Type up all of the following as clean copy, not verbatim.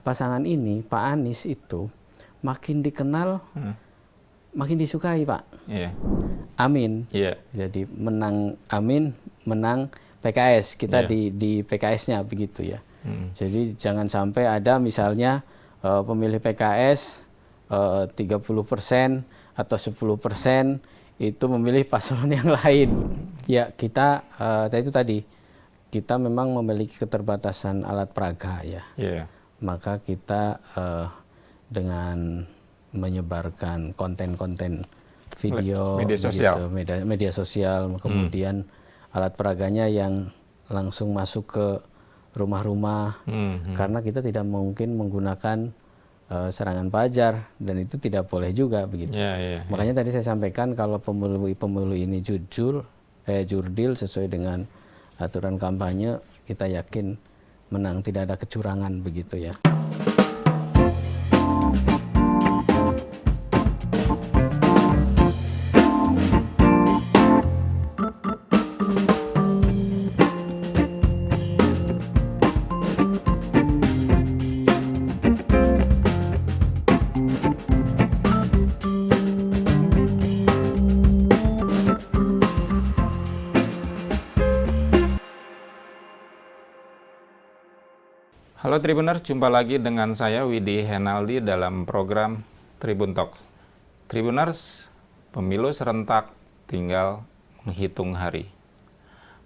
pasangan ini, Pak Anies itu makin dikenal, makin disukai, Pak. Iya. Amin. Iya. Jadi menang Amin, menang PKS. Kita di PKS-nya begitu ya. Jadi jangan sampai ada misalnya pemilih PKS 30% atau 10% itu memilih paslon yang lain. Ya kita itu tadi kita memang memiliki keterbatasan alat peraga ya. Yeah. Maka kita dengan menyebarkan konten-konten video, media sosial, kemudian alat peraganya yang langsung masuk ke rumah-rumah, karena kita tidak mungkin menggunakan serangan pajar dan itu tidak boleh juga begitu. Makanya tadi saya sampaikan kalau pemilu ini jurdil sesuai dengan aturan kampanye, kita yakin menang, tidak ada kecurangan begitu ya. Halo Tribuners, jumpa lagi dengan saya Widi Henaldi dalam program Tribun Talks. Tribuners, pemilu serentak tinggal menghitung hari.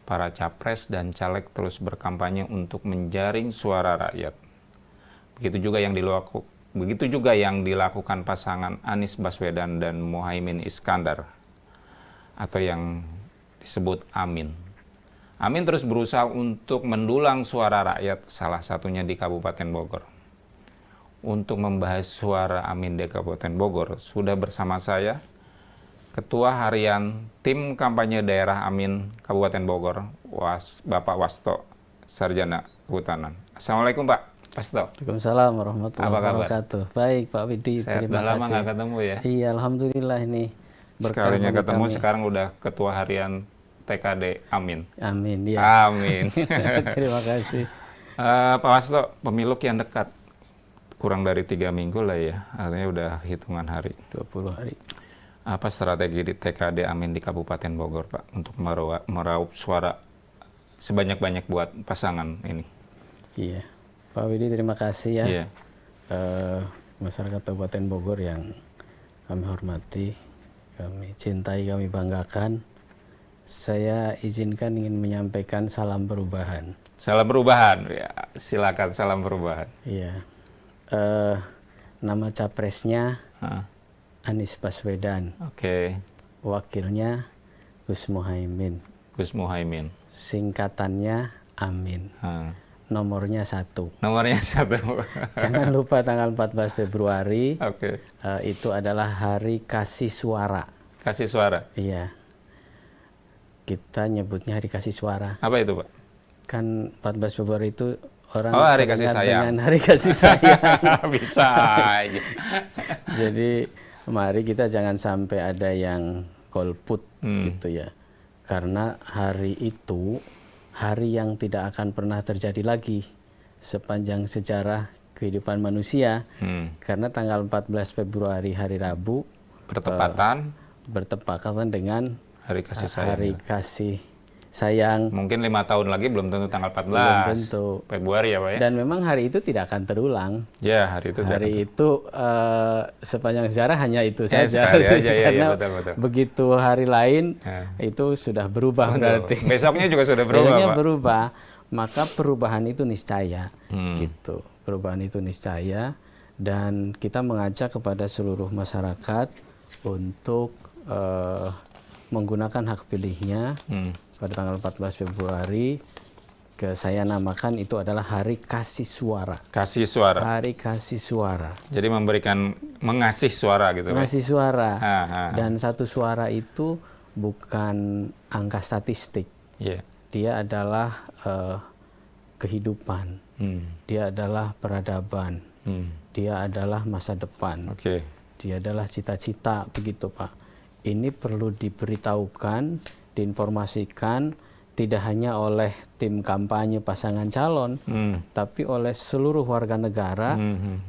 Para capres dan caleg terus berkampanye untuk menjaring suara rakyat. Begitu juga yang dilakukan pasangan Anies Baswedan dan Muhaimin Iskandar atau yang disebut Amin. Amin terus berusaha untuk mendulang suara rakyat, salah satunya di Kabupaten Bogor. Untuk membahas suara Amin di Kabupaten Bogor, sudah bersama saya Ketua Harian Tim Kampanye Daerah Amin Kabupaten Bogor, Bapak Wasto Sarjana Kehutanan. Assalamualaikum Pak Wasto. Waalaikumsalam warahmatullahi wabarakatuh. Baik Pak Widi, terima kasih. Lama nggak ketemu ya? Iya, alhamdulillah ini. Sekalinya ketemu kami. Sekarang udah Ketua Harian TKD Amin. Amin, ya. Amin. Terima kasih. Pak Wasto, pemilu kian dekat. Kurang dari 3 minggu lah ya. Artinya udah hitungan hari. 20 hari. Apa strategi di TKD Amin di Kabupaten Bogor, Pak, untuk meraup suara sebanyak-banyak buat pasangan ini? Iya. Pak Widi, terima kasih ya. Iya. Masyarakat Kabupaten Bogor yang kami hormati, kami cintai, kami banggakan. Saya izinkan ingin menyampaikan salam perubahan. Salam perubahan, ya silakan salam perubahan. Iya, nama capresnya Anies Baswedan. Oke. Wakilnya Gus Muhaimin. Gus Muhaimin. Singkatannya Amin. Nomornya 1. Nomornya 1. Jangan lupa tanggal 14 Februari. Oke. Itu adalah Hari Kasih Suara. Kasih suara. Iya. Kita nyebutnya Hari Kasih Suara. Apa itu, Pak? Kan 14 Februari itu orang Hari Kasih Sayang. Dengan Hari Kasih Sayang. Bisa aja. Jadi mari kita jangan sampai ada yang golput gitu ya. Karena hari itu hari yang tidak akan pernah terjadi lagi sepanjang sejarah kehidupan manusia. Karena tanggal 14 Februari hari Rabu bertepatan dengan Hari Kasih Sayang. Hari Kasih Sayang. Mungkin 5 tahun lagi belum tentu tanggal 14 belum tentu. Februari ya Pak ya. Dan memang hari itu tidak akan terulang. Ya, hari itu. Hari itu sepanjang sejarah hanya itu saja. Sekali aja, karena ya, betul. begitu hari lain itu sudah berubah berarti. Besoknya juga sudah berubah. Besoknya Pak. berubah. Maka perubahan itu niscaya. Gitu. Perubahan itu niscaya dan kita mengajak kepada seluruh masyarakat untuk menggunakan hak pilihnya pada tanggal 14 Februari. Saya namakan itu adalah Hari Kasih Suara. Kasih suara. Hari Kasih Suara. Jadi mengasih suara gitu. Mengasih suara. Dan satu suara itu bukan angka statistik. Yeah. Dia adalah kehidupan. Dia adalah peradaban. Dia adalah masa depan. Okay. Dia adalah cita-cita, begitu Pak. Ini perlu diberitahukan, diinformasikan, tidak hanya oleh tim kampanye pasangan calon, tapi oleh seluruh warga negara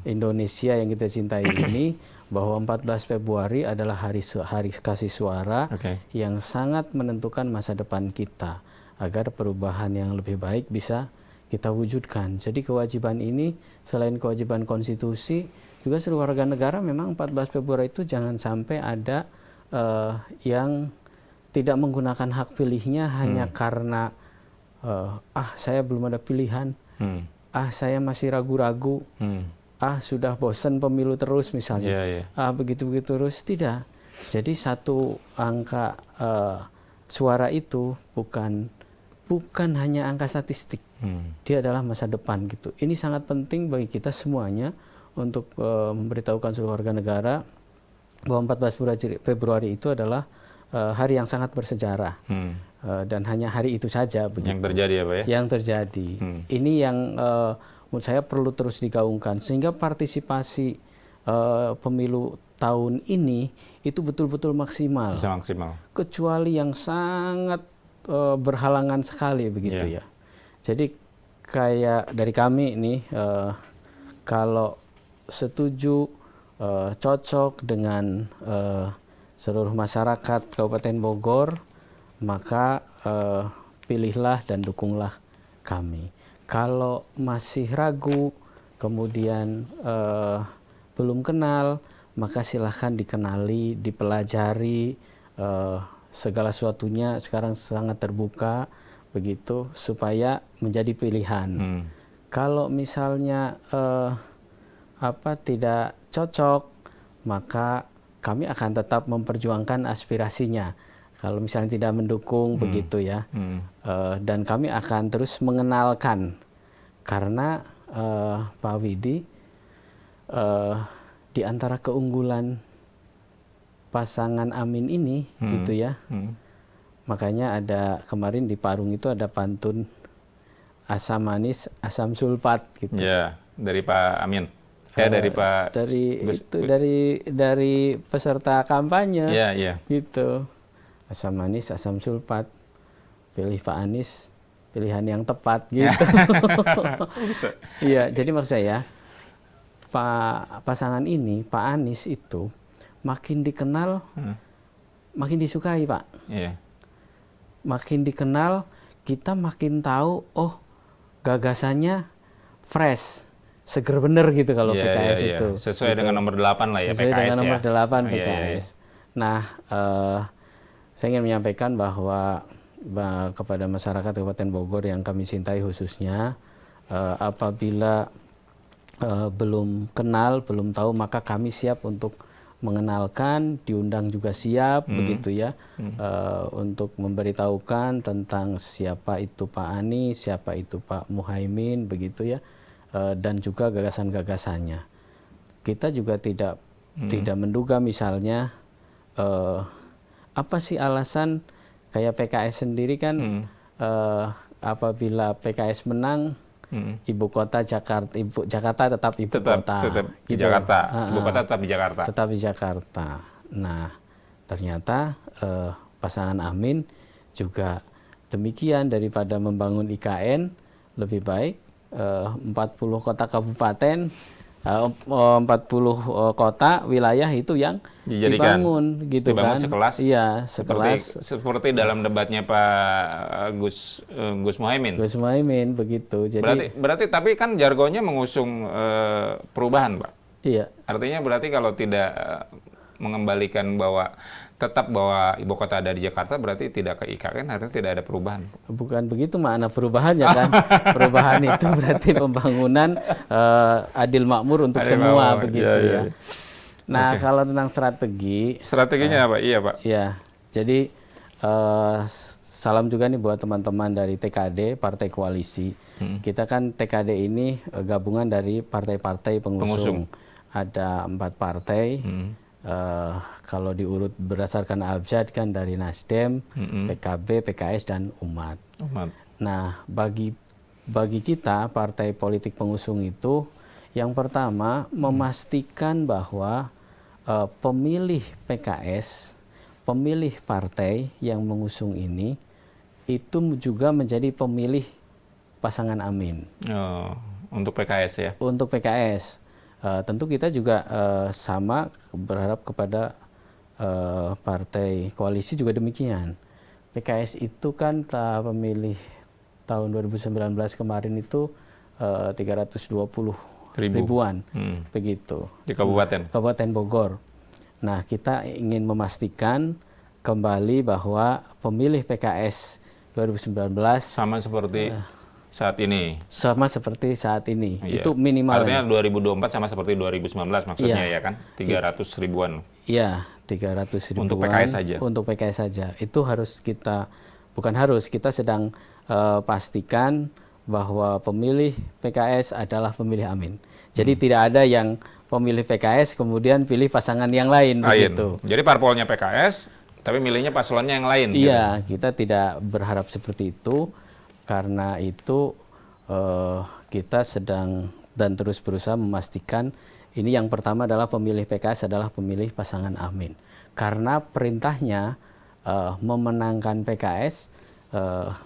Indonesia yang kita cintai ini, bahwa 14 Februari adalah hari kasih suara yang sangat menentukan masa depan kita, agar perubahan yang lebih baik bisa kita wujudkan. Jadi kewajiban ini selain kewajiban konstitusi, juga seluruh warga negara memang 14 Februari itu jangan sampai ada yang tidak menggunakan hak pilihnya hanya karena saya belum ada pilihan, saya masih ragu-ragu, sudah bosan pemilu terus misalnya, begitu-begitu terus. Tidak. Jadi satu angka suara itu bukan hanya angka statistik, dia adalah masa depan gitu. Ini sangat penting bagi kita semuanya untuk memberitahukan seluruh warga negara bahwa 14 Februari itu adalah hari yang sangat bersejarah, dan hanya hari itu saja begitu. Yang terjadi apa ya? Yang terjadi. Ini yang menurut saya perlu terus digaungkan sehingga partisipasi pemilu tahun ini itu betul-betul maksimal. Bisa maksimal. Kecuali yang sangat berhalangan sekali begitu ya. Jadi kayak dari kami nih, kalau setuju, cocok dengan seluruh masyarakat Kabupaten Bogor, maka pilihlah dan dukunglah kami. Kalau masih ragu, kemudian belum kenal, maka silahkan dikenali, dipelajari, segala sesuatunya sekarang sangat terbuka begitu, supaya menjadi pilihan. Kalau misalnya tidak cocok, maka kami akan tetap memperjuangkan aspirasinya. Kalau misalnya tidak mendukung begitu ya, dan kami akan terus mengenalkan, karena Pak Widi, di antara keunggulan pasangan Amin ini gitu ya, makanya ada kemarin di Parung itu ada pantun asam manis, asam sulfat gitu. Ya, dari Pak Amin. Dari peserta kampanye, gitu. Asam manis, asam sulfat, pilih Pak Anies, pilihan yang tepat, gitu. Iya, jadi maksud saya, pasangan ini, Pak Anies itu makin dikenal, makin disukai, Pak. Makin dikenal, kita makin tahu, gagasannya fresh. Seger bener gitu kalau PKS itu. Sesuai dengan nomor 8 lah ya, sesuai PKS dengan nomor 8 PKS. Iya. Nah, saya ingin menyampaikan bahwa kepada masyarakat Kabupaten Bogor yang kami cintai khususnya, apabila belum kenal, belum tahu, maka kami siap untuk mengenalkan, diundang juga siap, begitu ya, untuk memberitahukan tentang siapa itu Pak Anies, siapa itu Pak Muhaimin, begitu ya. Dan juga gagasan-gagasannya. Kita juga tidak menduga misalnya apa sih alasan kayak PKS sendiri kan, apabila PKS menang, ibu kota Jakarta tetap ibu kota. Tetap gitu. Jakarta. Ibu kota tetap di Jakarta. Tetap di Jakarta. Nah, ternyata pasangan Amin juga demikian, daripada membangun IKN, lebih baik 40 kota kabupaten, 40 kota wilayah itu yang dibangun gitu kan. Sekelas. Iya, sekelas. Seperti dalam debatnya Pak Gus Muhaimin. Gus Muhaimin begitu. Jadi berarti tapi kan jargonnya mengusung perubahan, Pak. Iya. Artinya berarti kalau tidak mengembalikan tetap bahwa ibu kota ada di Jakarta, berarti tidak ke IKN, artinya tidak ada perubahan. Bukan begitu makna perubahannya kan. Perubahan itu berarti pembangunan adil makmur untuk semua, begitu ya. Nah, kalau tentang strateginya apa? Iya, Pak. Iya. Jadi salam juga nih buat teman-teman dari TKD, Partai Koalisi. Kita kan TKD ini gabungan dari partai-partai pengusung. Ada 4 partai. Kalau diurut berdasarkan abjad kan dari Nasdem, PKB, PKS, dan Umat. Nah, bagi kita partai politik pengusung itu, yang pertama memastikan bahwa pemilih PKS, pemilih partai yang mengusung ini itu juga menjadi pemilih pasangan Amin. Oh, untuk PKS ya? Untuk PKS. Tentu kita juga sama berharap kepada partai koalisi juga demikian. PKS itu kan pemilih tahun 2019 kemarin itu 320 ribuan, begitu. Di kabupaten? Kabupaten Bogor. Nah, kita ingin memastikan kembali bahwa pemilih PKS 2019 sama seperti saat ini. Sama seperti saat ini. Iya. Itu minimal. Artinya 2024 sama seperti 2019 maksudnya ya kan? 300 ribuan. Iya, 300 ribuan. Untuk PKS saja. Untuk PKS saja. Itu harus kita, bukan harus, kita sedang pastikan bahwa pemilih PKS adalah pemilih Amin. Jadi tidak ada yang pemilih PKS kemudian pilih pasangan yang lain. Begitu. Jadi parpolnya PKS, tapi milihnya paslonnya yang lain. Iya, gitu. kita tidak berharap seperti itu. Karena itu kita sedang dan terus berusaha memastikan ini yang pertama adalah pemilih PKS adalah pemilih pasangan Amin. Karena perintahnya memenangkan PKS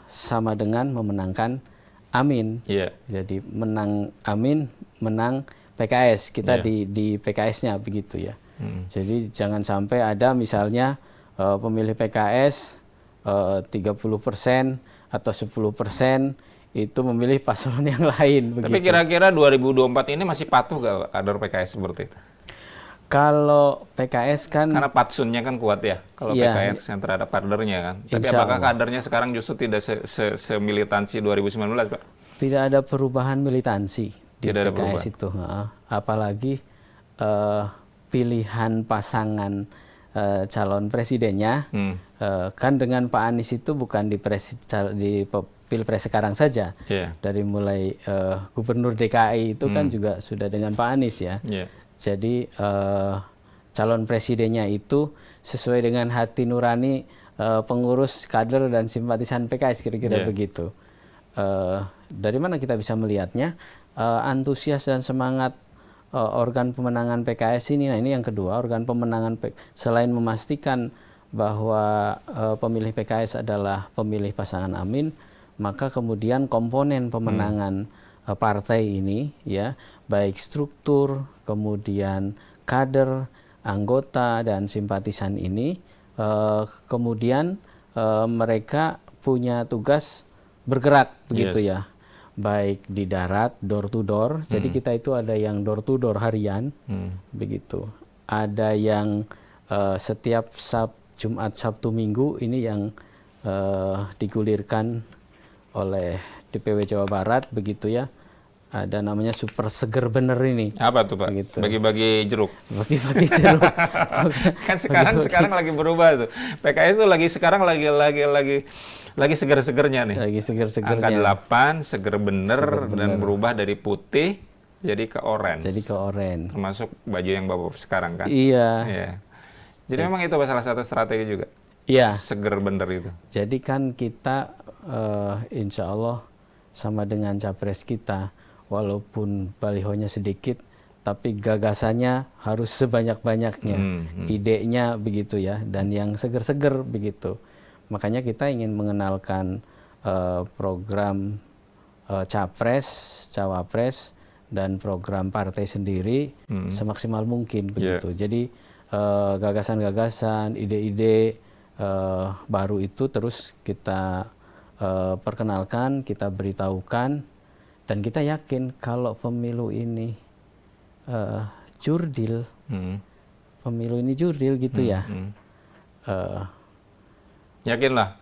sama dengan memenangkan Amin. Yeah. Jadi menang Amin, menang PKS. Kita di PKS-nya begitu ya. Jadi jangan sampai ada misalnya pemilih PKS 30% atau 10% itu memilih paslon yang lain. Tapi begitu. kira-kira 2024 ini masih patuh gak kader PKS seperti itu? Kalau PKS kan... Karena patsunnya kan kuat ya, kalau PKS yang terhadap kadernya kan. Tapi apakah kadernya sekarang justru tidak semilitansi 2019, Pak? Tidak ada perubahan militansi di PKS itu. Apalagi pilihan pasangan calon presidennya, kan dengan Pak Anies itu bukan di Pilpres sekarang saja. Dari mulai Gubernur DKI itu kan juga sudah dengan Pak Anies ya. Jadi calon presidennya itu sesuai dengan hati nurani pengurus, kader dan simpatisan PKS kira-kira begitu. Dari mana kita bisa melihatnya? Antusias dan semangat organ pemenangan PKS ini. Nah, ini yang kedua, organ pemenangan selain memastikan bahwa pemilih PKS adalah pemilih pasangan Amin, maka kemudian komponen pemenangan partai ini ya, baik struktur, kemudian kader, anggota dan simpatisan ini kemudian mereka punya tugas bergerak begitu ya. Baik di darat door to door. Jadi kita itu ada yang door to door harian begitu. Ada yang setiap Jumat, Sabtu, Minggu ini yang digulirkan oleh DPW Jawa Barat begitu ya. Ada namanya super seger bener ini. Apa tuh Pak? Begitu. Bagi-bagi jeruk. Bagi-bagi jeruk. Kan sekarang lagi berubah tuh. PKS tuh sekarang lagi seger-segernya nih. Lagi seger-segernya. Angka 8 seger bener dan berubah dari putih jadi ke orange. Jadi ke orange. Termasuk baju yang Bapak sekarang kan. Iya. Jadi memang itu salah satu strategi juga. Iya. Seger bener itu. Jadi kan kita insya Allah sama dengan capres kita, walaupun balihonya sedikit, tapi gagasannya harus sebanyak-banyaknya, idenya begitu ya, dan yang seger-seger begitu. Makanya kita ingin mengenalkan program capres, cawapres, dan program partai sendiri semaksimal mungkin begitu. Jadi gagasan-gagasan, ide-ide baru itu terus kita perkenalkan, kita beritahukan. Dan kita yakin kalau pemilu ini jurdil, pemilu ini jurdil gitu ya. Yakinlah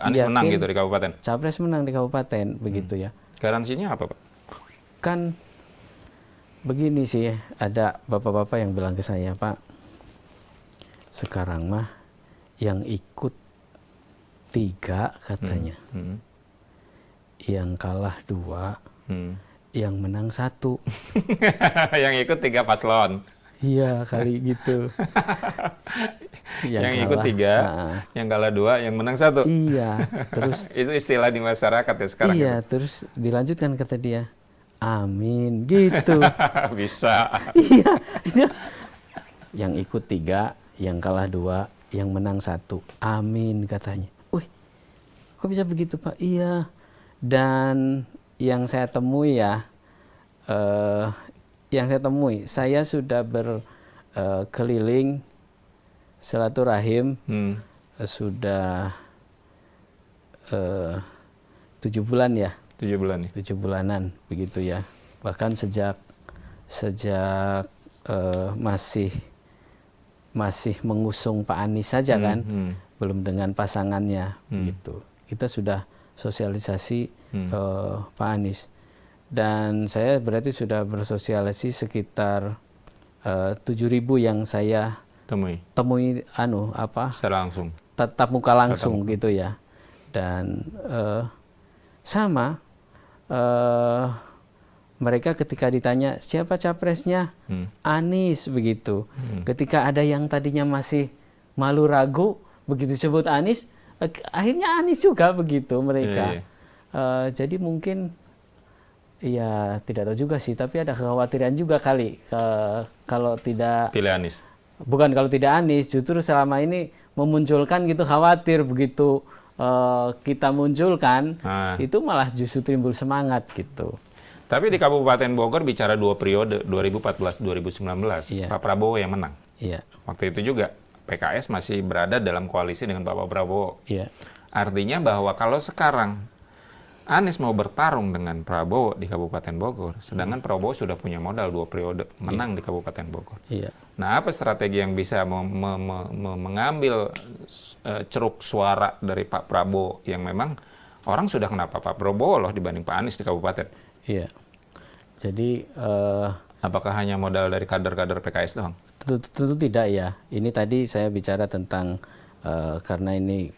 Anies menang gitu di kabupaten. Capres menang di kabupaten begitu ya. Garansinya apa Pak? Kan begini sih, ada bapak-bapak yang bilang ke saya, Pak, sekarang mah yang ikut 3 katanya, yang kalah 2. Yang menang 1. Yang ikut 3 paslon. Iya kali gitu. yang ikut 3, yang kalah 2, yang menang 1. Iya. Terus itu istilah di masyarakat ya sekarang. Iya. Gitu. Terus dilanjutkan kata dia, amin gitu. Bisa. Iya. Yang ikut 3, yang kalah 2, yang menang 1. Amin katanya. Wih, kok bisa begitu Pak? Iya. Dan yang saya temui saya sudah berkeliling silaturahim sudah 7 bulan ya. 7 bulan ya. 7 bulanan begitu ya. Bahkan sejak masih mengusung Pak Anies saja kan, belum dengan pasangannya gitu. Kita sudah sosialisasi Pak Anies, dan saya berarti sudah bersosialisasi sekitar 7.000 yang saya temui secara langsung, tatap muka langsung gitu ya. Dan sama mereka ketika ditanya siapa capresnya, Anies begitu. Ketika ada yang tadinya masih malu ragu, begitu sebut Anies, akhirnya Anies juga begitu mereka. Jadi mungkin ya tidak tahu juga sih, tapi ada kekhawatiran juga kali kalau tidak pilih Anies. Bukan kalau tidak Anies, justru selama ini memunculkan gitu, khawatir begitu kita munculkan, itu malah justru timbul semangat gitu. Tapi di Kabupaten Bogor bicara 2 periode, 2014-2019, Pak Prabowo yang menang. Waktu itu juga PKS masih berada dalam koalisi dengan Bapak Prabowo. Artinya bahwa kalau sekarang Anies mau bertarung dengan Prabowo di Kabupaten Bogor, sedangkan Prabowo sudah punya modal 2 periode menang di Kabupaten Bogor. Nah, apa strategi yang bisa mengambil ceruk suara dari Pak Prabowo yang memang orang sudah kenapa Pak Prabowo loh dibanding Pak Anies di kabupaten? Jadi apakah hanya modal dari kader-kader PKS doang? Tentu tidak ya. Ini tadi saya bicara tentang karena ini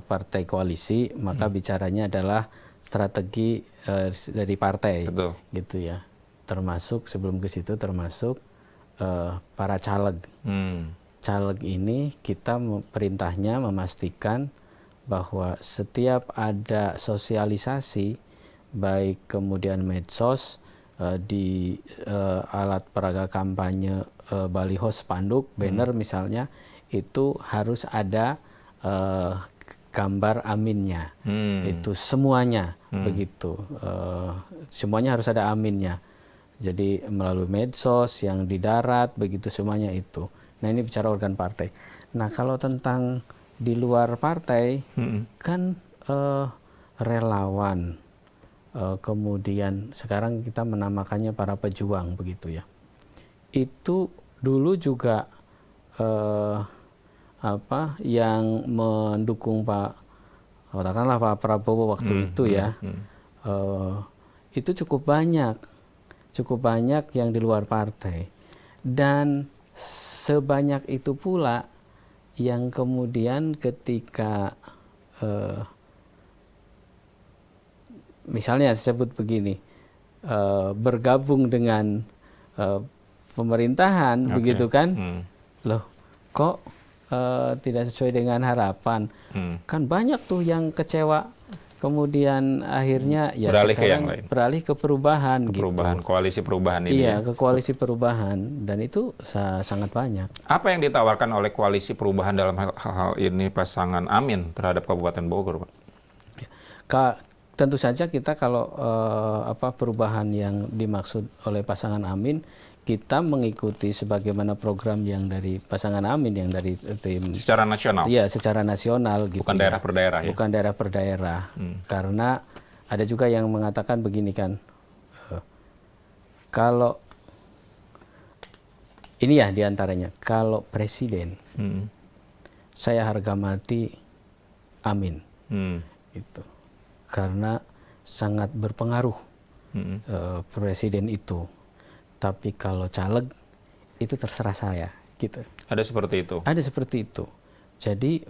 partai koalisi, maka bicaranya adalah strategi dari partai. Betul. Gitu ya. Termasuk sebelum ke situ termasuk para caleg. Caleg ini kita perintahnya memastikan bahwa setiap ada sosialisasi, baik kemudian medsos, di alat peraga kampanye, baliho, spanduk, banner misalnya, itu harus ada gambar aminnya. Itu semuanya begitu. Semuanya harus ada aminnya. Jadi melalui medsos, yang di darat, begitu semuanya itu. Nah, ini bicara organ partai. Nah, kalau tentang di luar partai, kan relawan, kemudian sekarang kita menamakannya para pejuang begitu ya. Itu dulu juga yang mendukung katakanlah Pak Prabowo waktu itu ya, itu cukup banyak yang di luar partai, dan sebanyak itu pula yang kemudian ketika misalnya sebut begini, bergabung dengan pemerintahan, begitu kan, loh kok tidak sesuai dengan harapan, kan banyak tuh yang kecewa, kemudian akhirnya ya beralih sekarang ke yang lain, beralih ke perubahan, koalisi perubahan ini. Iya, ke koalisi perubahan, dan itu sangat banyak. Apa yang ditawarkan oleh koalisi perubahan dalam hal ini pasangan Amin terhadap Kabupaten Bogor, Pak? Tentu saja kita kalau perubahan yang dimaksud oleh pasangan Amin, kita mengikuti sebagaimana program yang dari pasangan Amin, yang dari tim secara nasional. Iya, secara nasional gitu. Bukan daerah per daerah ya. Bukan daerah per daerah. Karena ada juga yang mengatakan begini kan, kalau ini ya diantaranya, kalau presiden, saya harga mati Amin, gitu. Karena sangat berpengaruh presiden itu. Tapi kalau caleg itu terserah saya, gitu. Ada seperti itu. Ada seperti itu. Jadi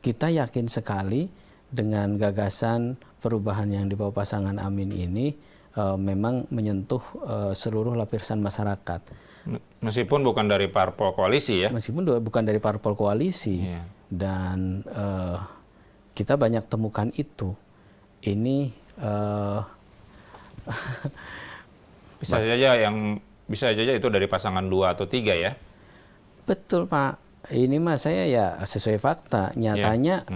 kita yakin sekali dengan gagasan perubahan yang dibawa pasangan Amin ini memang menyentuh seluruh lapisan masyarakat. Meskipun bukan dari parpol koalisi ya. Meskipun bukan dari parpol koalisi. Dan kita banyak temukan itu. Ini bisa saja itu dari pasangan 2 atau 3 ya. Betul, Pak. ini mas saya ya sesuai fakta. Nyatanya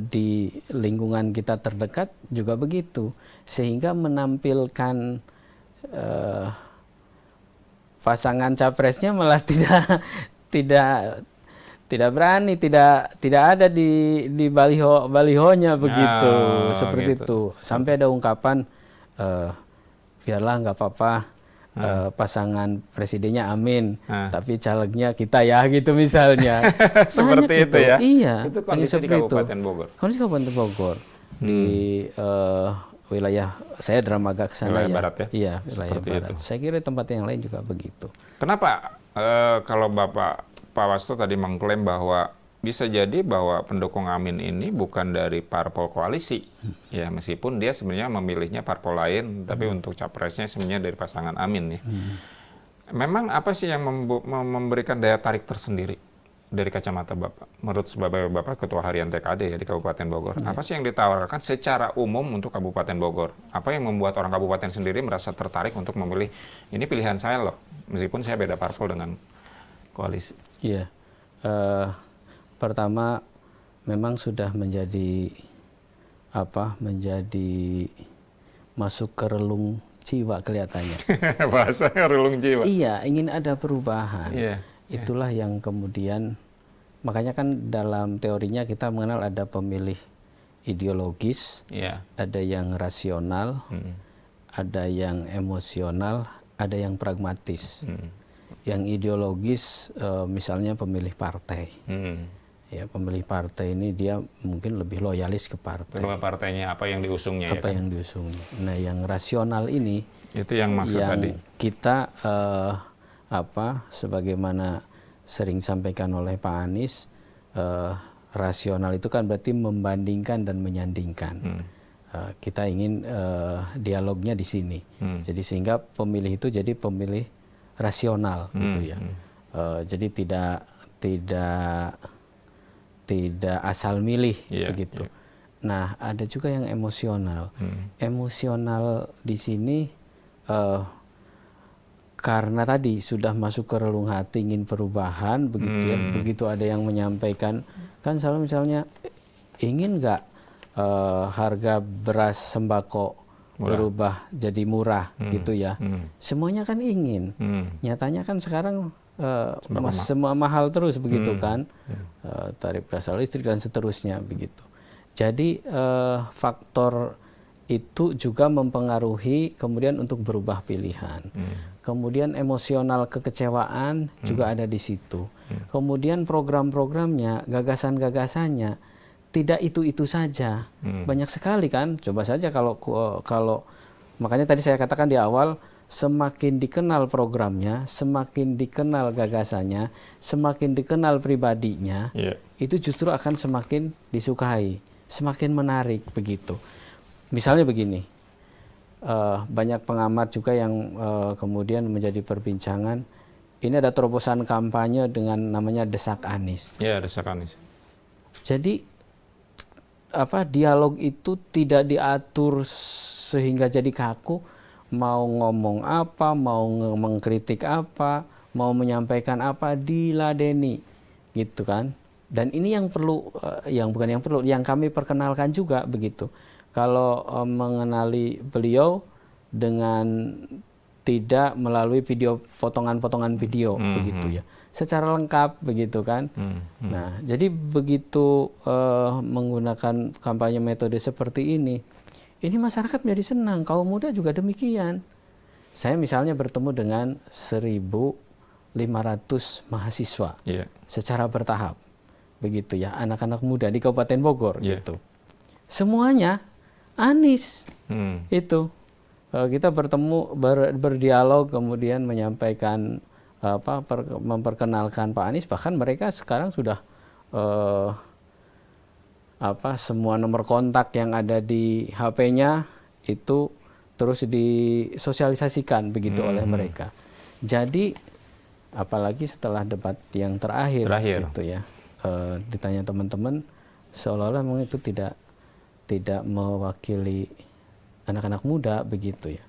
di lingkungan kita terdekat juga begitu. Sehingga menampilkan pasangan capresnya malah tidak berani, tidak ada di balihonya begitu, seperti gitu. itu. Sampai ada ungkapan biarlah nggak apa-apa pasangan presidennya amin, tapi calegnya kita ya gitu misalnya. Seperti itu ya. Iya. Itu kondisi di Kabupaten Bogor. Kondisi Kabupaten Bogor di wilayah saya Dramaga ke sana wilayah ya. barat ya. Iya, wilayah Seperti barat. itu. Saya kira tempat yang lain juga begitu. Kenapa kalau Pak Wasto tadi mengklaim bahwa bisa jadi bahwa pendukung Amin ini bukan dari parpol koalisi, ya meskipun dia sebenarnya memilihnya parpol lain, tapi untuk capresnya sebenarnya dari pasangan Amin ya. Memang apa sih yang memberikan daya tarik tersendiri dari kacamata Bapak, menurut Bapak Ketua Harian TKD ya di Kabupaten Bogor? Apa sih yang ditawarkan secara umum untuk Kabupaten Bogor? Apa yang membuat orang kabupaten sendiri merasa tertarik untuk memilih ini pilihan saya loh, meskipun saya beda parpol dengan koalisi? Iya. Pertama, memang sudah menjadi masuk ke relung jiwa kelihatannya. Bahasanya relung jiwa. Iya, ingin ada perubahan. Iya. Itulah yang kemudian, makanya kan dalam teorinya kita mengenal ada pemilih ideologis, ada yang rasional, ada yang emosional, ada yang pragmatis. Yang ideologis misalnya pemilih partai. Ya, pemilih partai ini dia mungkin lebih loyalis ke partai. Kedua partainya apa yang diusungnya apa yang diusungnya. Nah, yang rasional ini itu yang maksud tadi. Kita sebagaimana sering sampaikan oleh Pak Anies, rasional itu kan berarti membandingkan dan menyandingkan. Kita ingin dialognya di sini. Jadi sehingga pemilih itu jadi pemilih rasional gitu ya. Jadi tidak asal milih begitu. Nah, ada juga yang emosional. Emosional di sini karena tadi sudah masuk ke relung hati ingin perubahan begitu ya. Begitu ada yang menyampaikan kan selalu misalnya ingin nggak harga beras sembako berubah jadi murah gitu ya. Semuanya kan ingin. Nyatanya kan sekarang semua mahal terus begitu kan, tarif dasar listrik dan seterusnya begitu. Jadi faktor itu juga mempengaruhi kemudian untuk berubah pilihan. Kemudian emosional kekecewaan juga ada di situ. Kemudian program-programnya, gagasan-gagasannya tidak itu saja, banyak sekali kan. Coba saja kalau makanya tadi saya katakan di awal. Semakin dikenal programnya, semakin dikenal gagasannya, semakin dikenal pribadinya, itu justru akan semakin disukai, semakin menarik begitu. Misalnya begini, banyak pengamat juga yang kemudian menjadi perbincangan. Ini ada terobosan kampanye dengan namanya Desak Anies. Ya, Desak Anies. Jadi dialog itu tidak diatur sehingga jadi kaku. Mau ngomong apa, mau mengkritik apa, mau menyampaikan apa, diladeni, gitu kan. Dan ini yang perlu, yang kami perkenalkan juga begitu. Kalau mengenali beliau dengan tidak melalui potongan-potongan video, begitu ya, secara lengkap begitu kan. Nah, jadi begitu menggunakan kampanye metode seperti ini masyarakat menjadi senang, kaum muda juga demikian. Saya misalnya bertemu dengan 1.500 mahasiswa secara bertahap, begitu ya, anak-anak muda di Kabupaten Bogor gitu. Semuanya Anies itu. Kita bertemu, berdialog, kemudian menyampaikan memperkenalkan Pak Anies. Bahkan mereka sekarang sudah semua nomor kontak yang ada di HP-nya itu terus disosialisasikan begitu oleh mereka. Jadi apalagi setelah debat yang terakhir. Gitu ya, ditanya teman-teman seolah-olah memang itu tidak mewakili anak-anak muda begitu ya.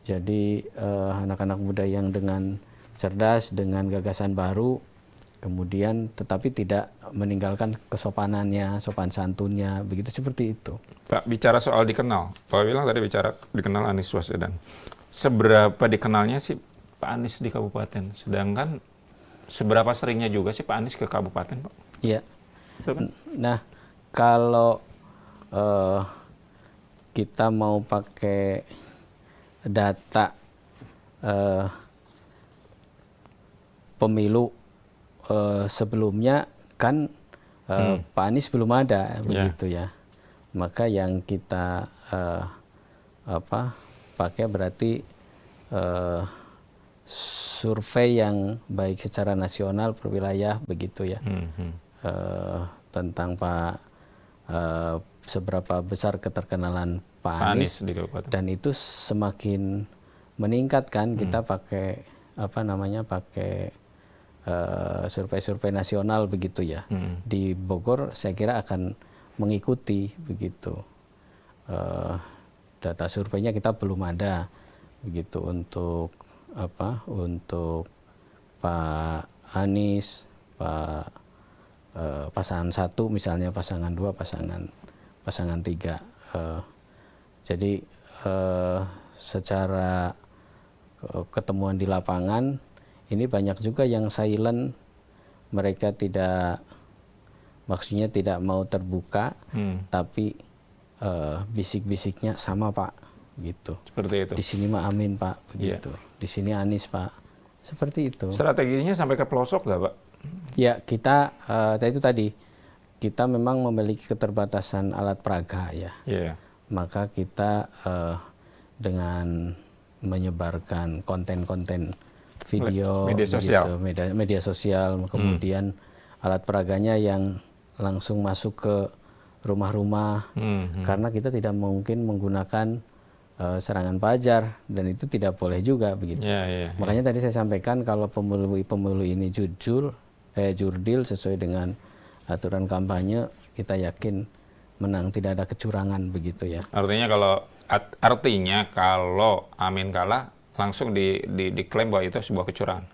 Jadi anak-anak muda yang dengan cerdas, dengan gagasan baru Kemudian tetapi tidak meninggalkan kesopanannya, sopan santunnya, begitu seperti itu. Pak, bicara soal dikenal, Pak bilang tadi bicara dikenal Anies Baswedan. Seberapa dikenalnya sih Pak Anies di kabupaten? Sedangkan seberapa seringnya juga sih Pak Anies ke kabupaten, Pak? Iya. Betul kan? Nah, kalau kita mau pakai data pemilu sebelumnya kan Pak Anies belum ada, begitu ya. Maka yang kita pakai berarti survei yang baik secara nasional per wilayah, begitu ya. Tentang seberapa besar keterkenalan Pak Anies di kabupaten. Dan itu semakin meningkat kan, kita pakai pakai survei-survei nasional, begitu ya. Di Bogor saya kira akan mengikuti, begitu. Data surveinya kita belum ada, begitu, untuk Pak Anies, pasangan 1 misalnya, pasangan 2, pasangan 3. Jadi secara ketemuan di lapangan ini banyak juga yang silent, mereka maksudnya tidak mau terbuka, tapi bisik-bisiknya sama Pak, gitu. Seperti itu. Di sini mah Amin Pak, begitu. Di sini Anies Pak, seperti itu. Strateginya sampai ke pelosok nggak Pak? Ya, kita itu tadi kita memang memiliki keterbatasan alat peraga ya. Maka kita dengan menyebarkan konten-konten video, media sosial, kemudian alat peraganya yang langsung masuk ke rumah-rumah, karena kita tidak mungkin menggunakan serangan pajar, dan itu tidak boleh juga, begitu. Makanya tadi saya sampaikan kalau pemilu ini jurdil sesuai dengan aturan kampanye, kita yakin menang, tidak ada kecurangan, begitu ya. Artinya kalau Amin kalah, langsung diklaim bahwa itu sebuah kecurangan?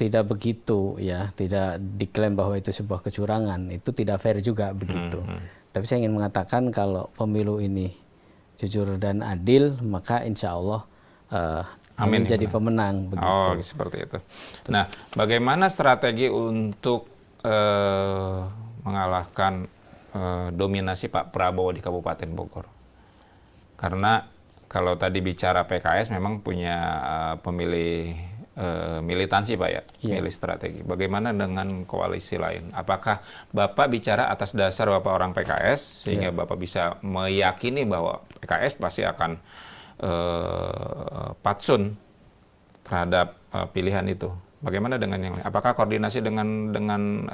Tidak begitu ya, tidak diklaim bahwa itu sebuah kecurangan, itu tidak fair juga, begitu. Tapi saya ingin mengatakan kalau pemilu ini jujur dan adil, maka insya Allah Amin jadi pemenang, begitu. Oh, seperti itu. Nah, bagaimana strategi untuk mengalahkan dominasi Pak Prabowo di Kabupaten Bogor? Karena kalau tadi bicara PKS memang punya pemilih militansi Pak ya, milih strategi. Bagaimana dengan koalisi lain? Apakah Bapak bicara atas dasar Bapak orang PKS sehingga Bapak bisa meyakini bahwa PKS pasti akan patsun terhadap pilihan itu? Bagaimana dengan yang lain? Apakah koordinasi dengan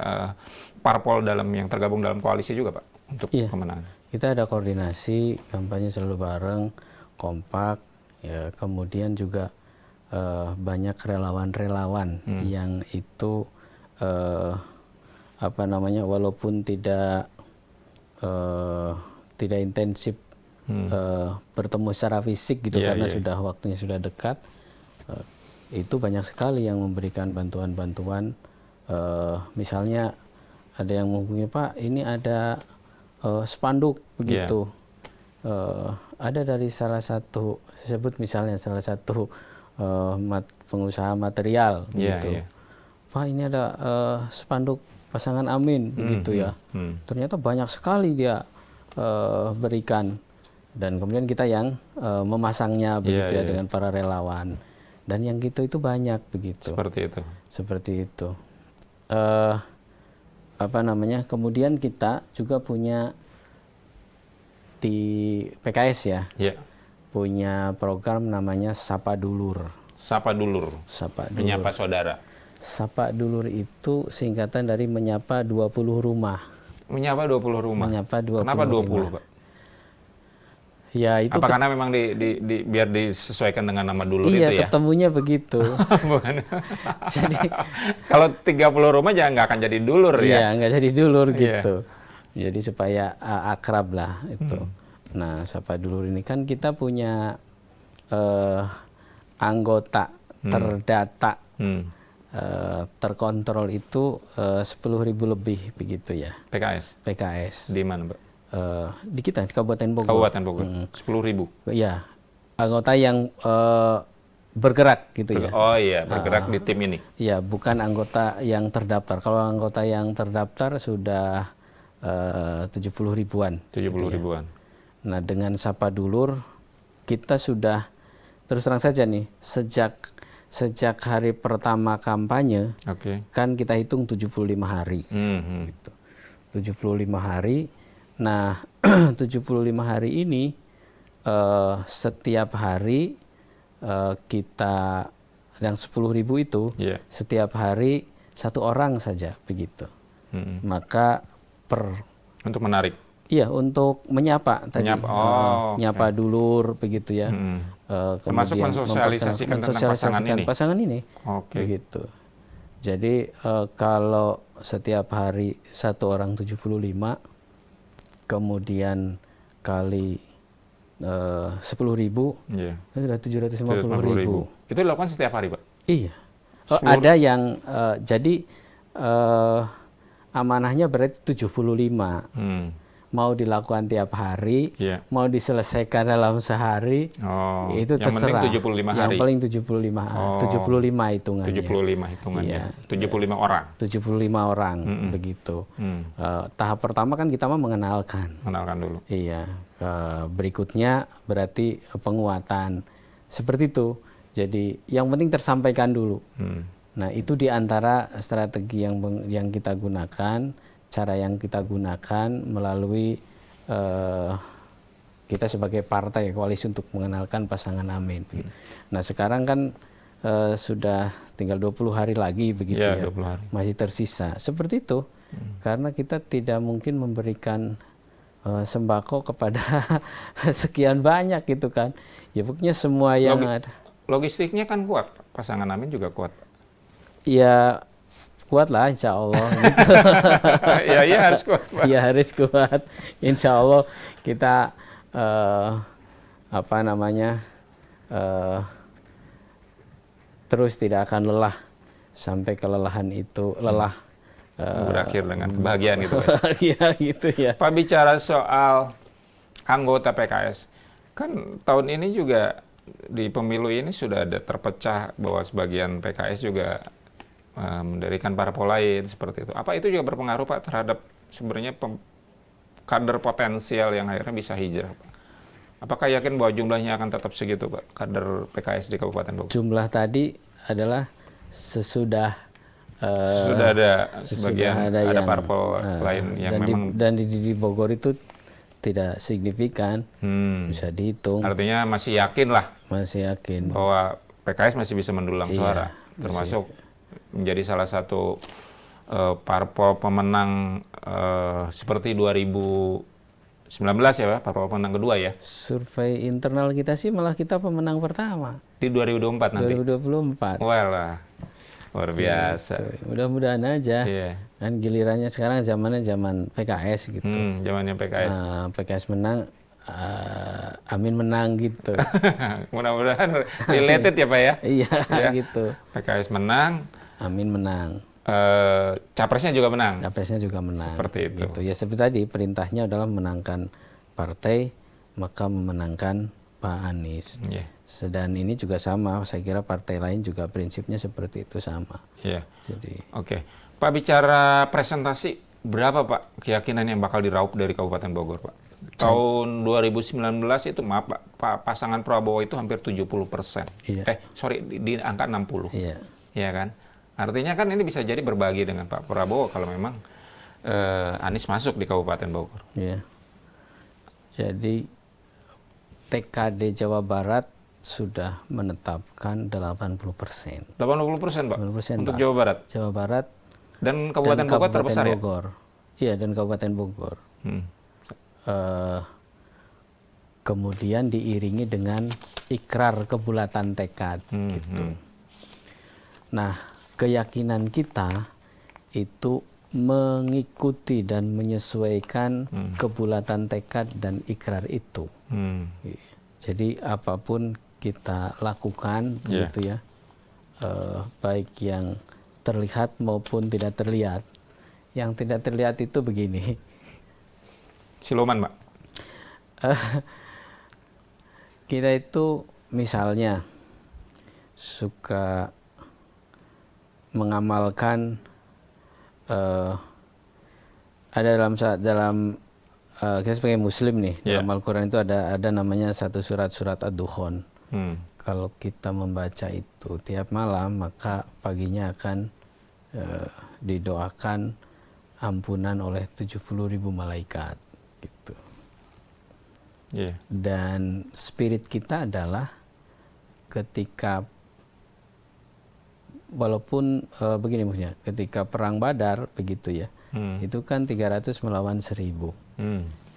parpol yang tergabung dalam koalisi juga Pak untuk kemenangan? Kita ada koordinasi, kampanye selalu bareng, kompak, ya, kemudian juga banyak relawan-relawan yang itu walaupun tidak intensif bertemu secara fisik gitu, karena waktunya sudah dekat, itu banyak sekali yang memberikan bantuan-bantuan. Misalnya ada yang menghubungi, Pak, ini ada spanduk, begitu. Ada dari salah satu, saya sebut misalnya salah satu pengusaha material, gitu. Pak, ini ada spanduk pasangan Amin, begitu ya. Ternyata banyak sekali dia berikan, dan kemudian kita yang memasangnya, begitu ya, dengan para relawan. Dan yang gitu itu banyak, begitu. Seperti itu. Kemudian kita juga punya di PKS ya, punya program namanya Sapa Dulur. Sapa Dulur. Menyapa saudara. Sapa Dulur itu singkatan dari menyapa 20 rumah. Menyapa 20 rumah. Kenapa 20, Pak? Ya, itu karena memang biar disesuaikan dengan nama Dulur itu ya? Iya, ketemunya begitu. Jadi kalau 30 rumah jangan nggak akan jadi Dulur ya? Iya, nggak jadi Dulur gitu. Jadi supaya akrab lah itu. Nah, Sapa Dulur ini kan kita punya anggota terdata terkontrol itu 10.000 lebih begitu ya. PKS. Di mana, Pak? Di kita, di Kabupaten Bogor. Kabupaten Bogor. 10.000. Ya, anggota yang bergerak gitu ya. Oh iya, bergerak di tim ini. Ya, bukan anggota yang terdaftar. Kalau anggota yang terdaftar sudah 70 ribuan. 70 ribuan. Nah, dengan Sapa Dulur kita sudah terus terang saja nih, sejak hari pertama kampanye, kan kita hitung 75 hari. Gitu. 75 hari. Nah, 75 hari ini setiap hari kita yang 10.000 itu setiap hari 1 orang saja begitu. Maka untuk menarik. Iya, untuk menyapa tadi. Nyapa dulur begitu ya. Termasuk mensosialisasikan tentang pasangan ini. Begitu. Jadi kalau setiap hari 1 orang 75, kemudian kali 10.000, sudah 750.000. Itu dilakukan setiap hari, Pak? Iya. Ada yang jadi amanahnya berarti 75. Mau dilakukan tiap hari, mau diselesaikan dalam sehari, itu terserah. Yang penting 75 hari. Yang paling 75 hitungannya. 75 hitungannya. 75 orang. 75 orang begitu. Tahap pertama kan kita mengenalkan. Mengenalkan dulu. Iya. Berikutnya berarti penguatan. Seperti itu. Jadi yang penting tersampaikan dulu. Nah, itu di antara strategi yang kita gunakan. Cara yang kita gunakan melalui kita sebagai partai koalisi untuk mengenalkan pasangan Amin. Nah, sekarang kan sudah tinggal 20 hari lagi begitu ya. 20 hari. Masih tersisa. Seperti itu. Karena kita tidak mungkin memberikan sembako kepada sekian banyak gitu kan. Ya pokoknya semua yang ada. Logistiknya kan kuat. Pasangan Amin juga kuat. Ya kuat lah, insya Allah. Gitu. Ya harus kuat, Pak. Ya harus kuat. Insya Allah kita terus tidak akan lelah sampai kelelahan itu berakhir dengan kebahagiaan gitu. Bahagia gitu ya. Pak, bicara soal anggota PKS, kan tahun ini juga di pemilu ini sudah ada terpecah bahwa sebagian PKS juga mendirikan parpol lain seperti itu. Apa itu juga berpengaruh, Pak, terhadap sebenarnya kader potensial yang akhirnya bisa hijrah, Pak? Apakah yakin bahwa jumlahnya akan tetap segitu, Pak, kader PKS di Kabupaten Bogor? Jumlah tadi adalah sesudah ada sebagian ada parpol lain yang dan di Bogor itu tidak signifikan, bisa dihitung. Artinya masih yakin lah. Masih yakin bahwa PKS masih bisa mendulang suara, termasuk menjadi salah satu parpol pemenang seperti 2019 ya, Pak, parpol pemenang kedua ya. Survei internal kita sih malah kita pemenang pertama. Di 2024 nanti? 2024. Walah, luar biasa. Gitu. Mudah-mudahan aja. Kan gilirannya sekarang zaman PKS gitu. Zamannya PKS. PKS menang, Amin menang gitu. Mudah-mudahan related ya, Pak ya? Iya, gitu. PKS menang, Amin menang. Capresnya juga menang. Capresnya juga menang. Seperti itu. Gitu. Ya seperti tadi perintahnya adalah menangkan partai, maka memenangkan Pak Anies. Dan ini juga sama, saya kira partai lain juga prinsipnya seperti itu sama. Jadi. Oke. Pak, bicara presentasi, berapa, Pak, keyakinan yang bakal diraup dari Kabupaten Bogor, Pak? Tahun 2019 itu, maaf, Pak, pasangan Prabowo itu hampir 70%. Di angka 60. Iya kan? Artinya kan ini bisa jadi berbagi dengan Pak Prabowo kalau memang Anies masuk di Kabupaten Bogor. Iya. Jadi TKD Jawa Barat sudah menetapkan 80%. 80%, Pak? 80%, untuk Pak. Jawa Barat? Jawa Barat. Dan Kabupaten Bogor terbesar Bogor. Ya? Iya, dan Kabupaten Bogor. Kemudian diiringi dengan ikrar kebulatan tekad. Gitu. Nah, keyakinan kita itu mengikuti dan menyesuaikan kebulatan tekad dan ikrar itu. Jadi apapun kita lakukan gitu ya, baik yang terlihat maupun tidak terlihat. Yang tidak terlihat itu begini. Siluman, Pak? Kita itu misalnya suka mengamalkan, ada dalam kita sebagai Muslim nih, dalam Al-Quran itu ada namanya satu surat Ad-Dukhan. Kalau kita membaca itu tiap malam, maka paginya akan didoakan ampunan oleh 70.000 malaikat gitu. Dan spirit kita adalah ketika, walaupun begini maksudnya, ketika perang Badar begitu ya, itu kan 300 melawan 1.000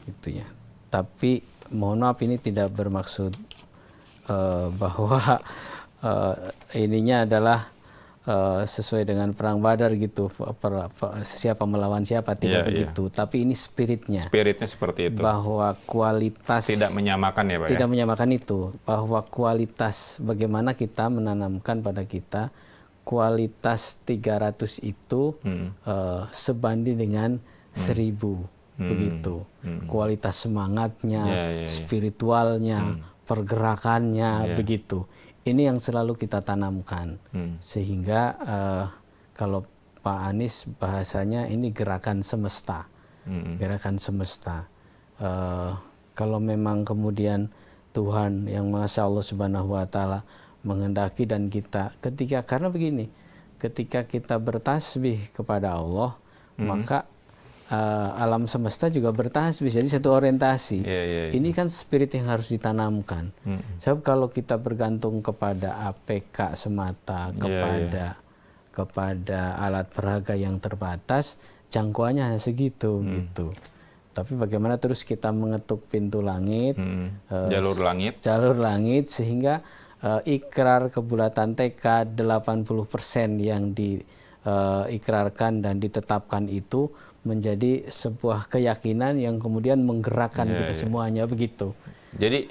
gitu ya. Tapi mohon maaf, ini tidak bermaksud bahwa ininya adalah sesuai dengan perang Badar gitu, siapa melawan siapa, tidak begitu. Tapi ini spiritnya seperti itu, bahwa kualitas tidak menyamakan ya Pak, tidak menyamakan itu, bahwa kualitas bagaimana kita menanamkan pada kita kualitas 300 itu sebanding dengan 1.000 begitu. Kualitas semangatnya, spiritualnya, pergerakannya begitu. Ini yang selalu kita tanamkan, sehingga kalau Pak Anies bahasanya ini gerakan semesta, gerakan semesta. Kalau memang kemudian Tuhan yang Masya Allah Subhanahu Wa Taala menghendaki, dan kita karena begini, ketika kita bertasbih kepada Allah, maka alam semesta juga bertasbih, jadi satu orientasi. Ini kan spirit yang harus ditanamkan. Sebab kalau kita bergantung kepada APK semata, kepada alat peraga yang terbatas, jangkauannya hanya segitu gitu. Tapi bagaimana terus kita mengetuk pintu langit, jalur langit, sehingga ikrar kebulatan tekad 80% yang diikrarkan dan ditetapkan itu menjadi sebuah keyakinan yang kemudian menggerakkan kita semuanya begitu. Jadi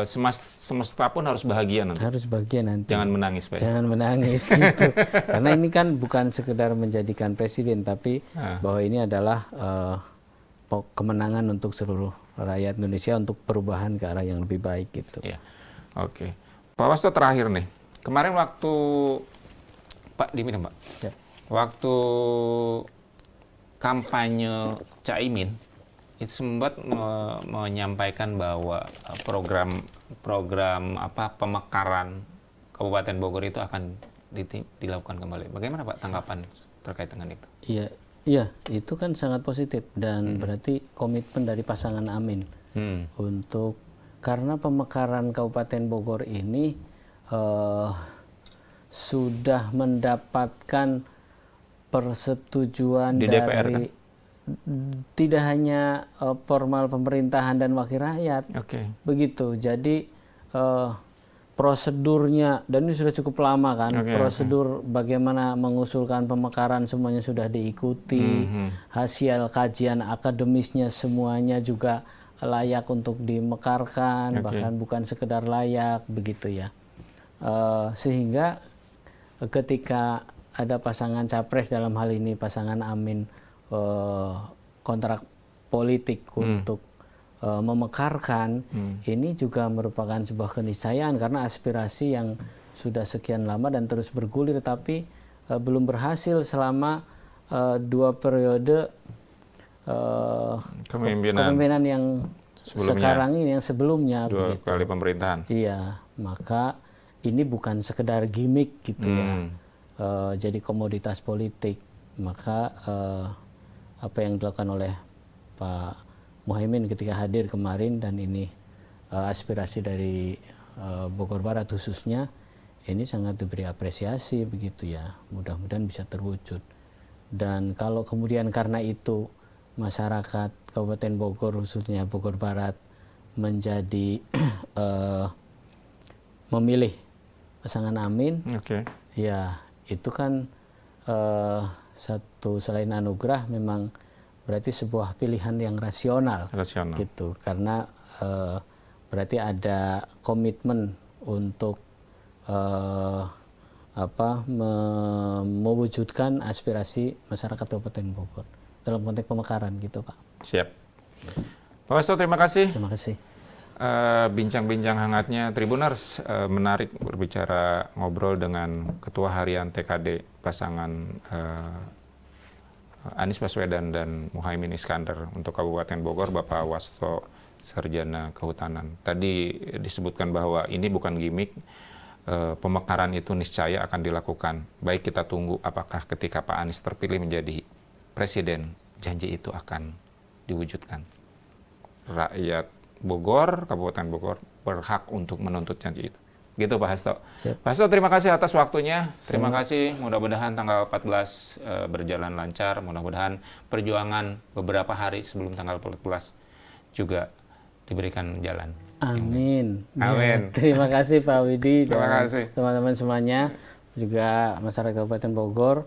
semesta pun harus bahagia nanti. Harus bahagia nanti. Jangan menangis, Pak. Jangan menangis gitu. Karena ini kan bukan sekedar menjadikan presiden, tapi bahwa ini adalah kemenangan untuk seluruh rakyat Indonesia untuk perubahan ke arah yang lebih baik gitu. Oke. Pak Wasto, terakhir nih. Kemarin waktu Pak diminum, Pak. Waktu kampanye Caimin itu sempat menyampaikan bahwa program pemekaran Kabupaten Bogor itu akan dilakukan kembali. Bagaimana Pak tanggapan terkait dengan itu? Iya, itu kan sangat positif, dan berarti komitmen dari pasangan Amin untuk, karena pemekaran Kabupaten Bogor ini sudah mendapatkan persetujuan di dari DPR, kan? Tidak hanya formal pemerintahan dan wakil rakyat, begitu. Jadi prosedurnya, dan ini sudah cukup lama kan, prosedur bagaimana mengusulkan pemekaran semuanya sudah diikuti, hasil kajian akademisnya semuanya juga layak untuk dimekarkan, bahkan bukan sekedar layak begitu ya. Sehingga ketika ada pasangan capres, dalam hal ini pasangan Amin, kontrak politik untuk memekarkan, ini juga merupakan sebuah keniscayaan, karena aspirasi yang sudah sekian lama dan terus bergulir, tapi belum berhasil selama 2 periode kepemimpinan yang sekarang ini, yang sebelumnya 2 kali pemerintahan. Iya, maka ini bukan sekedar gimmick gitu ya. Jadi komoditas politik. Maka apa yang dilakukan oleh Pak Muhaimin ketika hadir kemarin, dan ini aspirasi dari Bogor Barat khususnya, ini sangat diberi apresiasi begitu ya. Mudah-mudahan bisa terwujud. Dan kalau kemudian karena itu masyarakat Kabupaten Bogor, khususnya Bogor Barat, menjadi memilih pasangan Amin, ya itu kan satu, selain anugerah, memang berarti sebuah pilihan yang rasional. Gitu, karena berarti ada komitmen untuk mewujudkan aspirasi masyarakat Kabupaten Bogor dalam konteks pemekaran gitu Pak. Siap. Pak Wasto, terima kasih. Terima kasih. Bincang-bincang hangatnya Tribuners, menarik berbicara ngobrol dengan Ketua Harian TKD pasangan Anies Baswedan dan Muhaimin Iskandar untuk Kabupaten Bogor, Bapak Wasto Sarjana Kehutanan. Tadi disebutkan bahwa ini bukan gimmick. Pemekaran itu niscaya akan dilakukan. Baik, kita tunggu apakah ketika Pak Anies terpilih menjadi presiden, janji itu akan diwujudkan. Rakyat Bogor, Kabupaten Bogor berhak untuk menuntut janji itu. Gitu Pak Hasto. Pak Hasto, terima kasih atas waktunya. Terima kasih. Mudah-mudahan tanggal 14 berjalan lancar. Mudah-mudahan perjuangan beberapa hari sebelum tanggal 14 juga diberikan jalan. Amin. Amin. Ya, terima kasih Pak Widi Terima dan kasih. teman-teman semuanya, juga masyarakat Kabupaten Bogor.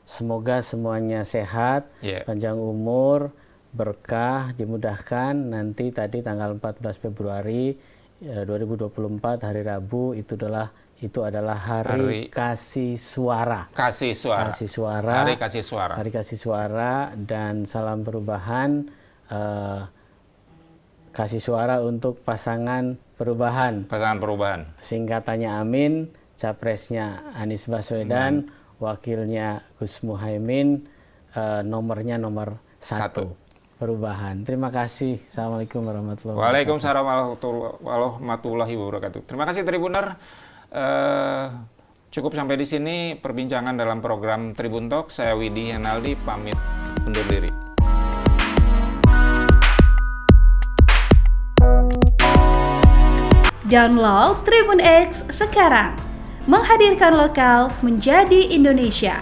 Semoga semuanya sehat, panjang umur, berkah, dimudahkan. Nanti tadi tanggal 14 Februari 2024 hari Rabu itu adalah hari kasih suara. Kasih suara. Kasih suara. Hari kasih suara. Hari kasih suara, dan salam perubahan. Kasih suara untuk pasangan perubahan. Pasangan perubahan. Singkatannya Amin, capresnya Anies Baswedan, wakilnya Gus Muhaimin, nomornya nomor 1. Perubahan. Terima kasih. Assalamualaikum warahmatullahi wabarakatuh. Waalaikumsalam warahmatullahi wabarakatuh. Terima kasih Tribuner. Cukup sampai di sini perbincangan dalam program Tribun Talk. Saya Widi Henaldi pamit undur diri. Download Tribun X sekarang, menghadirkan lokal menjadi Indonesia.